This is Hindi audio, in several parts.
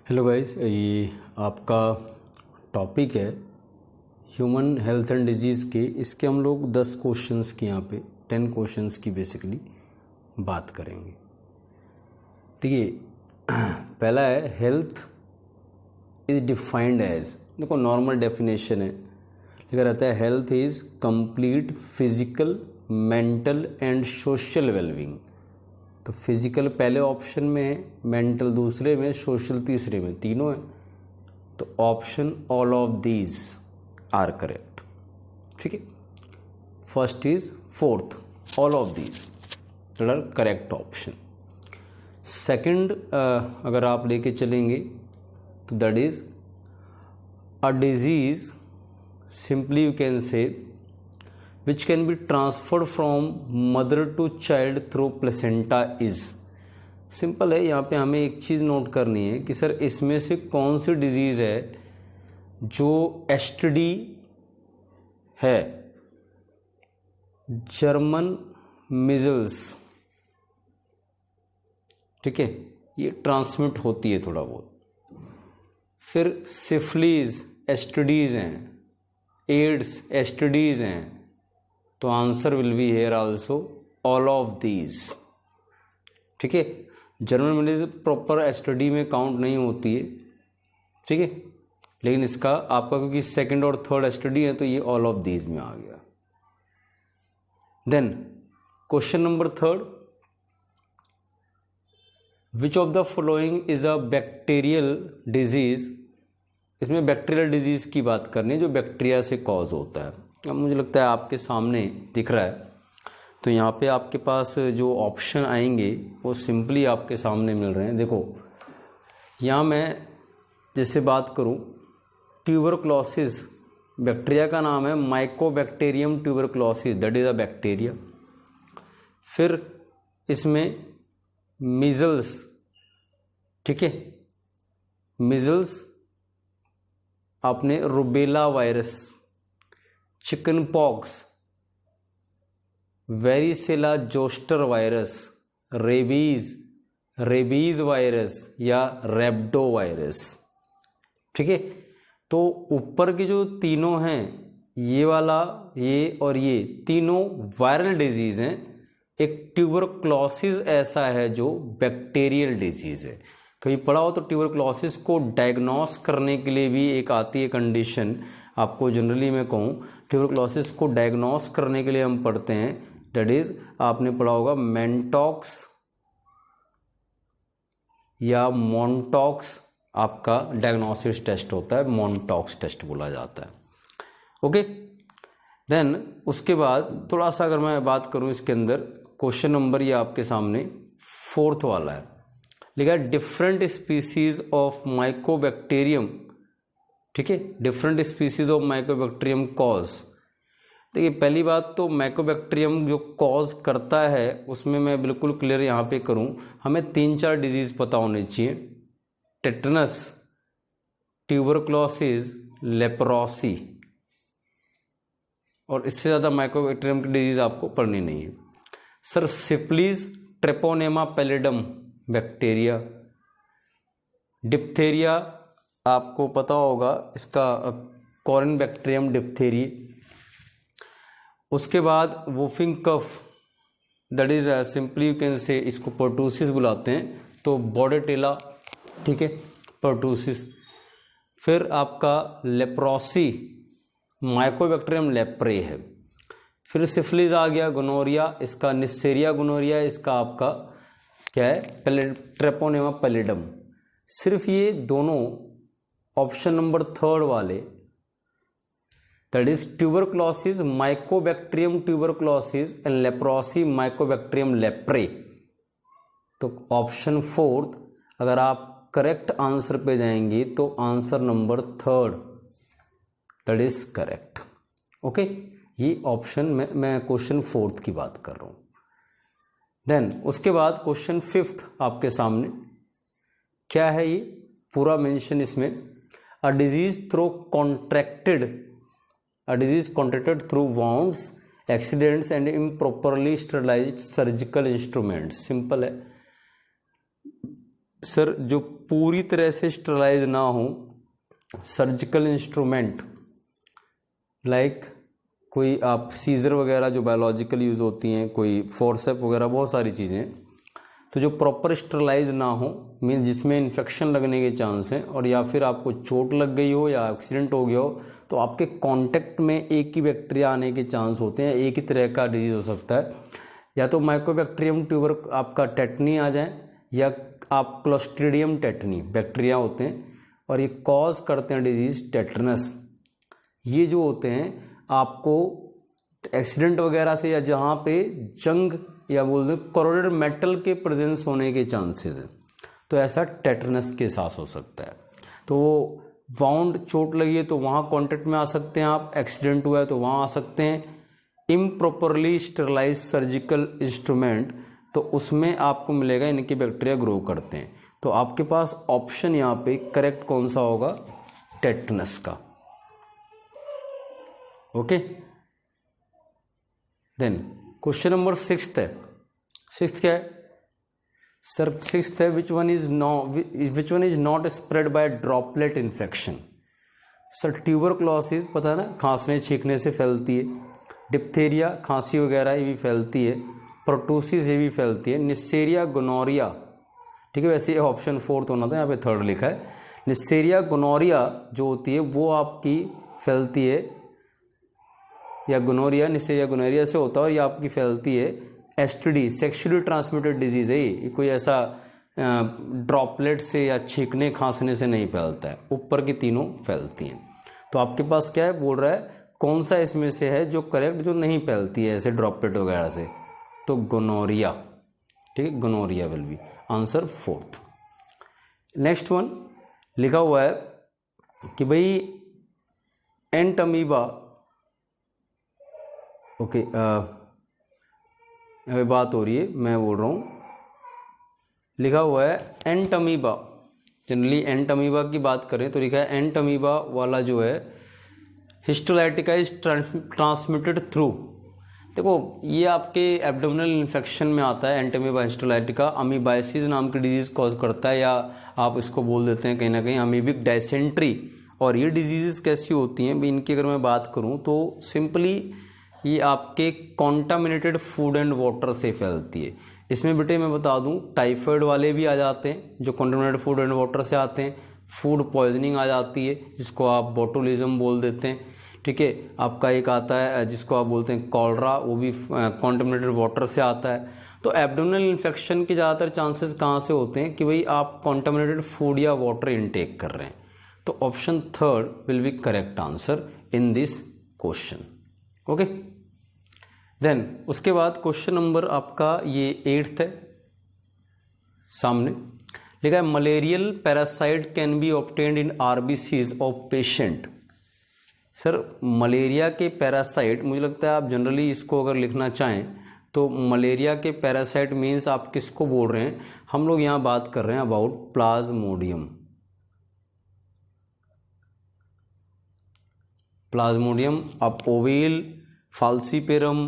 हेलो गाइस, ये आपका टॉपिक है ह्यूमन हेल्थ एंड डिजीज़ के। इसके हम लोग 10 क्वेश्चंस की यहाँ पे 10 क्वेश्चंस की बेसिकली बात करेंगे। ठीक है, पहला है हेल्थ इज़ डिफाइंड एज, देखो नॉर्मल डेफिनेशन है, लिखा रहता है health is complete physical, mental and social wellbeing. तो फिजिकल पहले ऑप्शन में है, मेंटल दूसरे में, सोशल तीसरे में, तीनों है। तो option all of these are correct. ठीक है, first is fourth, all of these that are correct option. Second अगर आप लेके चलेंगे तो that is a disease, simply you can say which can be transferred from mother to child through placenta is। Simple है, यहाँ पे हमें एक चीज़ नोट करनी है कि सर इसमें से कौन सी डिजीज़ है जो एसटीडी है। जर्मन मिजल्स, ठीक है, ये ट्रांसमिट होती है थोड़ा बहुत। फिर सिफिलिस एसटीडीज़ हैं, एड्स एसटीडीज़ हैं। तो answer will be here also all of these. ठीक है, जर्मन मिजल्स प्रॉपर एसटीडी में काउंट नहीं होती है, ठीक है, लेकिन इसका आपका क्योंकि सेकंड और थर्ड एसटीडी है तो ये ऑल ऑफ दीज में आ गया। Then question number third, which of the following is a bacterial disease. इसमें बैक्टीरियल डिजीज की बात करनी है जो बैक्टीरिया से कॉज होता है। अब मुझे लगता है आपके सामने दिख रहा है, तो यहाँ पे आपके पास जो ऑप्शन आएंगे वो सिंपली आपके सामने मिल रहे हैं। देखो यहाँ मैं जैसे बात करूँ, ट्यूबरक्लोसिस बैक्टीरिया का नाम है, Mycobacterium tuberculosis that is a bacteria. फिर इसमें मीजल्स, ठीक है, मीजल्स आपने rubella virus, chicken pox, varicella zoster virus, rabies virus या रेब्डो वायरस। ठीक है, तो ऊपर के जो तीनों हैं, ये वाला, ये और ये तीनों वायरल डिजीज़ हैं। एक ट्यूबरक्लोसिस ऐसा है जो बैक्टीरियल डिजीज़ है। कभी पढ़ा हो तो ट्यूबरक्लोसिस को डायग्नोस करने के लिए भी एक आती है कंडीशन। आपको जनरली मैं कहूँ, ट्यूबरक्लोसिस को डायग्नोस करने के लिए हम पढ़ते हैं, दैट इज़ आपने पढ़ा होगा मेंटॉक्स या मॉन्टॉक्स। आपका डायग्नोसिस टेस्ट होता है, मॉन्टॉक्स टेस्ट बोला जाता है। ओके, देन उसके बाद थोड़ा सा अगर मैं बात करूँ इसके अंदर, क्वेश्चन नंबर ये आपके सामने फोर्थ वाला है, लिखा है डिफरेंट स्पीसीज ऑफ माइकोबैक्टीरियम। ठीक है, different species of Mycobacterium cause. देखिए पहली बात तो माइकोबैक्टीरियम जो कॉज करता है उसमें मैं बिल्कुल क्लियर यहाँ पे करूँ, हमें 3-4 डिजीज़ पता होने चाहिए, टेटनस, ट्यूबरक्लोसिस, लेप्रोसी, और इससे ज़्यादा माइकोबैक्टीरियम की डिजीज़ आपको पढ़नी नहीं है। Sir syphilis, treponema pallidum bacteria, diphtheria आपको पता होगा, इसका कॉरन बैक्टीरियम डिप्थेरी। उसके बाद whooping cough that is simply you can say, इसको पर्टूसिस बुलाते हैं, तो बॉडेटेला, ठीक है, पर्टूसिस। फिर आपका लेप्रोसी, माइकोबैक्टीरियम लेप्रे है। फिर सिफिलिस आ गया, गोनोरिया, इसका निस्सेरिया गोनोरिया, इसका आपका क्या है, ट्रेपोनेमा पैलिडम। सिर्फ ये दोनों ऑप्शन नंबर थर्ड वाले, that is tuberculosis Mycobacterium tuberculosis and leprosy Mycobacterium leprae. तो ऑप्शन फोर्थ अगर आप करेक्ट आंसर पे जाएंगे तो answer number third that is correct. Okay, ये ऑप्शन में मैं क्वेश्चन फोर्थ की बात कर रहा हूँ। देन उसके बाद क्वेश्चन फिफ्थ आपके सामने क्या है, ये पूरा मेंशन इसमें, a disease contracted through wounds, accidents and improperly sterilised surgical instruments. Simple है, सर जो पूरी तरह से स्टरलाइज ना हो, सर्जिकल इंस्ट्रूमेंट लाइक कोई आप सीजर वगैरह जो बायोलॉजिकल यूज़ होती हैं, कोई फोर्सेप वगैरह, बहुत सारी चीज़ें, तो जो प्रॉपर स्टरलाइज ना हो, मीन जिसमें इन्फेक्शन लगने के चांस हैं, और या फिर आपको चोट लग गई हो या एक्सीडेंट हो गया हो तो आपके कांटेक्ट में एक ही बैक्टीरिया आने के चांस होते हैं, एक ही तरह का डिजीज़ हो सकता है, या तो माइकोबैक्टीरियम ट्यूबर आपका टेटनी आ जाए, या आप क्लोस्ट्रीडियम टेटनी बैक्टीरिया होते हैं और ये कॉज करते हैं डिजीज़ टेटनस। ये जो होते हैं आपको एक्सीडेंट वगैरह से, या जहाँ पे जंग या बोल दें कोरोडेड मेटल के प्रेजेंस होने के चांसेस हैं, तो ऐसा टेटनस के साथ हो सकता है। तो वाउंड चोट लगी है तो वहाँ कांटेक्ट में आ सकते हैं आप, एक्सीडेंट हुआ है तो वहाँ आ सकते हैं। इम्प्रॉपरली स्टरलाइज सर्जिकल इंस्ट्रूमेंट, तो उसमें आपको मिलेगा इनके बैक्टीरिया ग्रो करते हैं। तो आपके पास ऑप्शन यहाँ पे करेक्ट कौन सा होगा? टेटनस का। ओके, देन क्वेश्चन नंबर 6 है। 6 क्या है सर? 6 है which one is not spread by droplet infection. Sir tuberculosis पता है ना, खांसने छींकने से फैलती है। डिप्थेरिया खांसी वगैरह ये भी फैलती है। प्रोटोसिस ये भी फैलती है। निस्सेरिया गोनोरिया, ठीक है, वैसे ऑप्शन 4 होना था, यहाँ पे 3rd लिखा है। निस्सेरिया गोनोरिया जो होती है वो आपकी फैलती है, या गोनोरिया निस्सेरिया गोनोरिया से होता है, और ये आपकी फैलती है एसटीडी, सेक्सुअली ट्रांसमिटेड डिजीज़ है ये कोई ऐसा ड्रॉपलेट से या छींकने खांसने से नहीं फैलता है, ऊपर की तीनों फैलती हैं। तो आपके पास क्या है, बोल रहा है कौन सा इसमें से है जो करेक्ट, जो नहीं फैलती है ऐसे ड्रॉपलेट वगैरह से? तो गोनोरिया, ठीक है, gonorrhoea will be answer 4th। Next one लिखा हुआ है कि भाई एंटमीबा, ओके, अभी बात हो रही है, मैं बोल रहा हूँ, लिखा हुआ है एंटमीबा। जनरली एंटमीबा की बात करें तो लिखा है एंटमीबा वाला जो है हिस्टोलाइटिका इज ट्रांसमिटेड थ्रू। देखो ये आपके एब्डोमिनल इन्फेक्शन में आता है। एंटमीबा हिस्टोलाइटिका अमीबाइसिस नाम की डिजीज़ कॉज करता है, या आप इसको बोल देते हैं कहीं ना कहीं अमीबिक डायसेंट्री। और ये डिजीज़ कैसी होती हैं, इनकी अगर मैं बात करूँ तो सिंपली ये आपके कॉन्टामिनेटेड फूड एंड वाटर से फैलती है। इसमें बेटे मैं बता दूं टाइफाइड वाले भी आ जाते हैं जो कॉन्टामिनेटेड फूड एंड वाटर से आते हैं। फूड पॉइजनिंग आ जाती है जिसको आप बोटुलिज्म बोल देते हैं, ठीक है। आपका एक आता है जिसको आप बोलते हैं कॉलरा, वो भी कॉन्टामिनेटेड वाटर से आता है। तो एब्डोमिनल इन्फेक्शन के ज़्यादातर चांसेस कहाँ से होते हैं कि भाई आप कॉन्टामिनेटेड फूड या वाटर इनटेक कर रहे हैं। तो option 3rd will be correct answer in this question. Okay, then उसके बाद क्वेश्चन नंबर आपका ये 8th है। सामने लिखा है malarial parasite can be obtained in RBCs of patient. Sir malaria के पैरासाइट, मुझे लगता है आप जनरली इसको अगर लिखना चाहें तो मलेरिया के पैरासाइट मीन्स आप किसको बोल रहे हैं? हम लोग यहाँ बात कर रहे हैं अबाउट प्लाज्मोडियम। प्लाज्मोडियम आप ओवेल, फाल्सीपेरम,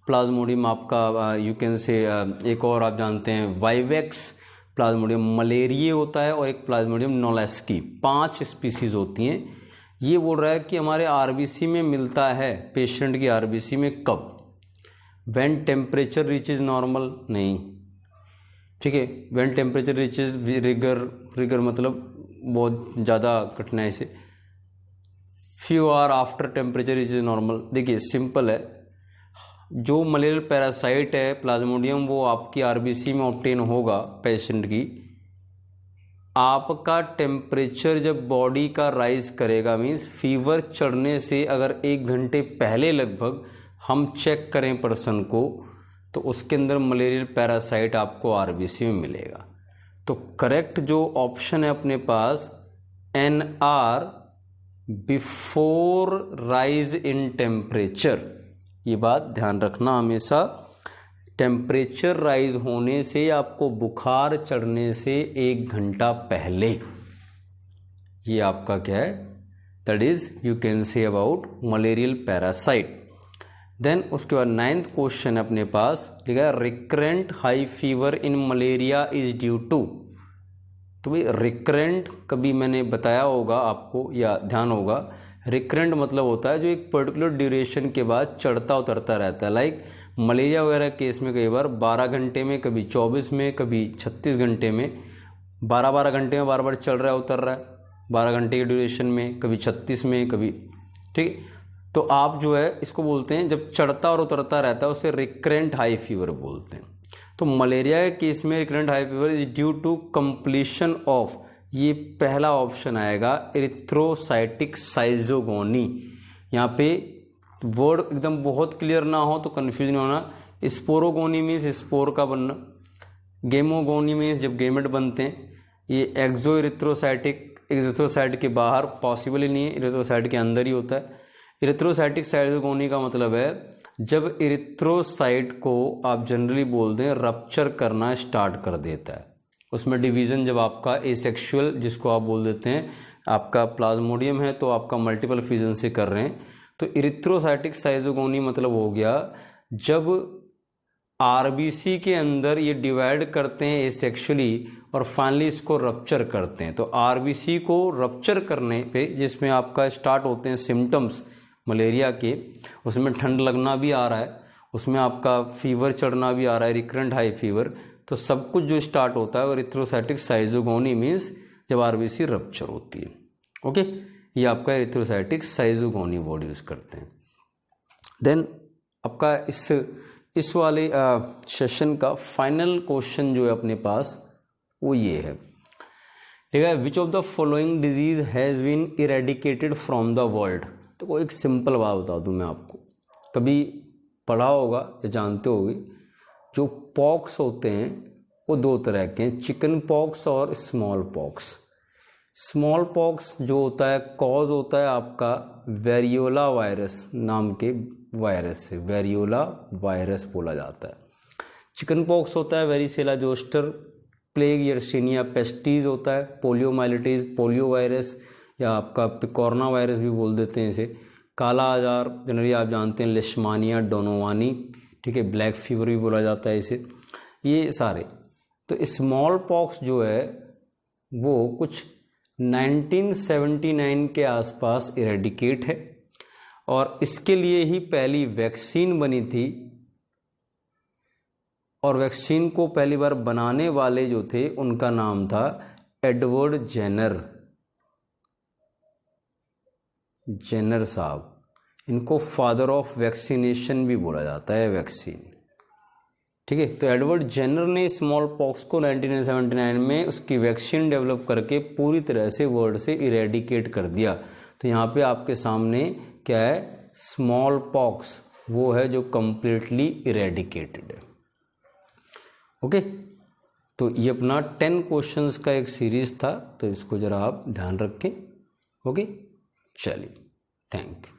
प्लाज्मोडियम आपका यू कैन से एक और आप जानते हैं वाइवेक्स, प्लाज्मोडियम मलेरिए होता है, और एक प्लाज्मोडियम नोलेस्की। 5 स्पीसीज होती हैं। ये बोल रहा है कि हमारे आरबीसी में मिलता है, पेशेंट की आरबीसी में कब? व्हेन टेम्परेचर रीचेज नॉर्मल, नहीं, ठीक है। व्हेन टेम्परेचर रीचेज रिगर मतलब बहुत ज़्यादा कठिनाई से, few hour after temperature reaches normal. देखिए सिंपल है, जो मलेरियल पैरासाइट है प्लाज्मोडियम वो आपकी आरबीसी में ऑब्टेन होगा पेशेंट की। आपका टेम्परेचर जब बॉडी का राइज करेगा, मीन्स फीवर चढ़ने से अगर 1 घंटे पहले लगभग हम चेक करें पर्सन को, तो उसके अंदर मलेरियल पैरासाइट आपको आरबीसी में मिलेगा। तो करेक्ट जो ऑप्शन है अपने पास NR before rise in temperature. ये बात ध्यान रखना हमेशा, टेम्परेचर राइज होने से आपको बुखार चढ़ने से 1 घंटा पहले, ये आपका क्या है, that is you can say about malarial parasite. Then उसके बाद 9th क्वेश्चन अपने पास लिखा है recurrent high fever in malaria is due to. तो भाई रिकरेंट कभी मैंने बताया होगा आपको या ध्यान होगा, रिकरेंट मतलब होता है जो एक पर्टिकुलर ड्यूरेशन के बाद चढ़ता उतरता रहता है। लाइक मलेरिया वगैरह केस में कई बार 12 घंटे में, कभी 24 में, कभी 36 घंटे में, 12-12 घंटे में बार बार चढ़ रहा है उतर रहा है, 12 घंटे की ड्यूरेशन में, कभी 36 में, कभी, ठीक। तो आप जो है इसको बोलते हैं जब चढ़ता और उतरता रहता है उसे रिकरेंट हाई फीवर बोलते हैं। तो मलेरिया के केस में recurrent high fever is due to completion of, ये पहला ऑप्शन आएगा, एरिथ्रोसाइटिक साइजोगोनी। यहाँ पे वर्ड एकदम बहुत क्लियर ना हो तो कन्फ्यूज नहीं होना। स्पोरोगोनी मीन्स स्पोर का बनना, गेमोगोनी मीन्स जब गेमेट बनते हैं। ये एक्सो एरिथ्रोसाइट के बाहर पॉसिबल ही नहीं है, एरिथ्रोसाइट के अंदर ही होता है। एरिथ्रोसाइटिक साइजोगोनी का मतलब है जब एरिथ्रोसाइट को आप जनरली बोलते हैं रप्चर करना स्टार्ट कर देता है, उसमें डिवीज़न जब आपका एसेक्सुअल जिसको आप बोल देते हैं, आपका प्लाज्मोडियम है तो आपका मल्टीपल फिजन से कर रहे हैं। तो एरिथ्रोसाइटिक साइजोगोनी मतलब हो गया जब आरबीसी के अंदर ये डिवाइड करते हैं एसेक्सुअली और फाइनली इसको रप्चर करते हैं। तो आरबीसी को रप्चर करने पे जिसमें आपका स्टार्ट होते हैं सिम्टम्स मलेरिया के, उसमें ठंड लगना भी आ रहा है, उसमें आपका फीवर चढ़ना भी आ रहा है, रिकरेंट हाई फीवर, तो सब कुछ जो स्टार्ट होता है वो एरिथ्रोसाइटिक साइजोगोनी मीन्स जब आरबीसी रप्चर होती है। ओके, ये आपका एरिथ्रोसाइटिक साइजोगोनी वर्ड यूज़ करते हैं। देन आपका इस वाले सेशन का फाइनल क्वेश्चन जो है अपने पास वो ये है, ठीक है, which of the following disease has been eradicated from the world. तो कोई एक सिंपल बात बता दूं मैं आपको, कभी पढ़ा होगा या जानते होगे, जो पॉक्स होते हैं वो दो तरह के हैं, चिकन पॉक्स और स्मॉल पॉक्स। स्मॉल पॉक्स जो होता है कॉज होता है आपका वेरियोला वायरस नाम के वायरस से, वेरियोला वायरस बोला जाता है। चिकन पॉक्स होता है varicella zoster, plague yersinia pestis होता है, पोलियोमाइलिटिस पोलियो वायरस या आपका पिकॉर्ना वायरस भी बोल देते हैं इसे, काला आजार जनरली आप जानते हैं लेशमानिया डोनोवानी, ठीक है, ब्लैक फीवर भी बोला जाता है इसे, ये सारे। तो स्मॉल पॉक्स जो है वो कुछ 1979 के आसपास इरेडिकेट है और इसके लिए ही पहली वैक्सीन बनी थी, और वैक्सीन को पहली बार बनाने वाले जो थे उनका नाम था एडवर्ड जेनर साहब। इनको फादर ऑफ वैक्सीनेशन भी बोला जाता है, वैक्सीन, ठीक है। तो एडवर्ड जेनर ने स्मॉल पॉक्स को 1979 में उसकी वैक्सीन डेवलप करके पूरी तरह से वर्ल्ड से इरेडिकेट कर दिया। तो यहाँ पे आपके सामने क्या है, स्मॉल पॉक्स वो है जो कंप्लीटली इरेडिकेटेड है। ओके, तो ये अपना 10 क्वेश्चंस का एक सीरीज था, तो इसको ज़रा आप ध्यान रखें। ओके, चलिए, थैंक यू।